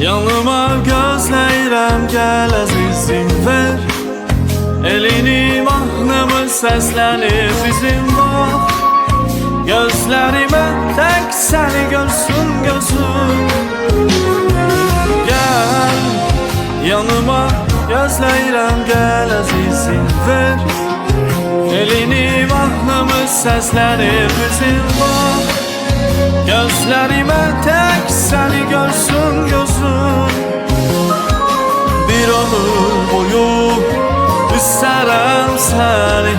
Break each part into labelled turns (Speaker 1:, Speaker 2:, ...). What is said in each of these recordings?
Speaker 1: Yanıma gözləyirəm, gəl əzizim ver Elini mahnımı səslənir bizim var Gözlərimə tək səni görsün gözüm Gəl yanıma gözləyirəm, gəl əzizim ver Elini mahnımı səslənir bizim var Gözlərimə tək səni görsün gözüm Bir ömür boyu istərəm səni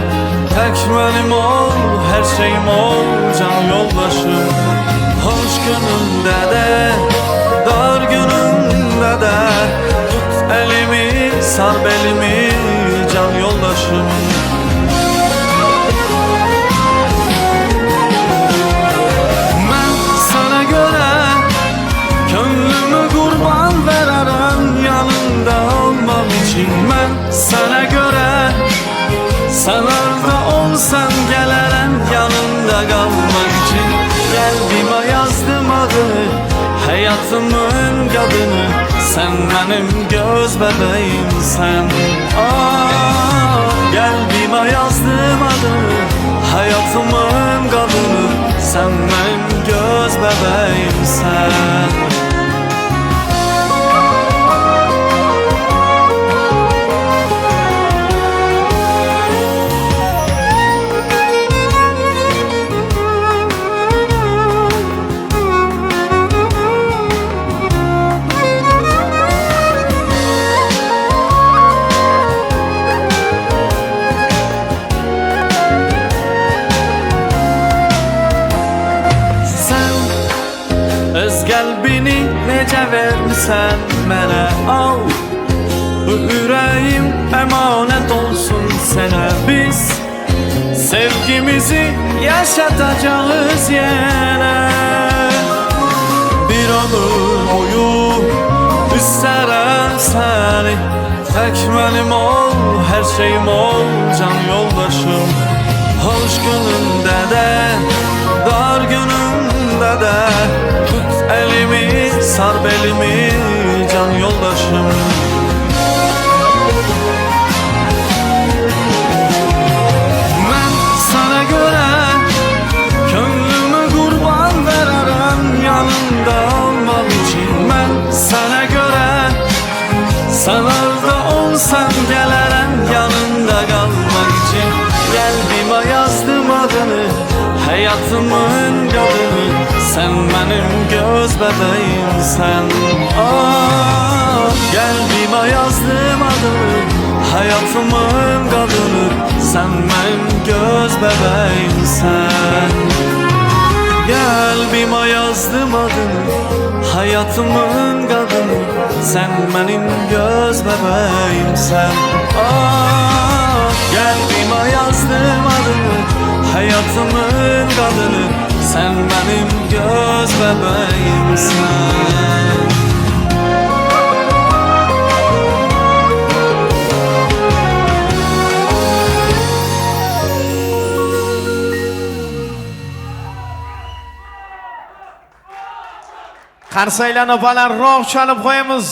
Speaker 1: Tək mənim ol, hər şeyim ol, can yoldaşım Hoş günündə də, dar günündə də Tut elimi, sar belimi, can yoldaşım Mən sənə görə Sən orada olsan gələrəm yanında qalmaq üçün Qəlbimə yazdım adını Həyatımın qadını Sən mənim göz bəbəyimsən Qəlbimə yazdım adını Həyatımın qadını Sən mənim göz bəbəyimsən Qəlbini necə vermisən mənə al Bu ürəyim əmanət olsun sənə Biz sevgimizi yaşatacağız yenə Bir ömür boyu istərəm səni Tək mənim ol, hər şeyim ol, can yoldaşım Hoş günündə də, dar günündə də Tut elimi, sar belimi, can yoldaşım Mən sana görə könlümü qurban verərəm yanında olmaq üçün Mən sana görə sən orada olsan gələrəm yanında qalmaq üçün Qəlbimə yazdım adını, həyatımın qadını Sən mənim göz bəbəyimsən Qəlbimə yazdım adını Həyatımın qadını Sən mənim göz bəbəyimsən Qəlbimə yazdım adını Həyatımın qadını Sən mənim göz bəbəyimsən Qəlbimə yazdım adını Həyatımın qadını Sən mənim göz bəbəyimsən
Speaker 2: Qarsaylanib balandroq chalib qo'yamiz.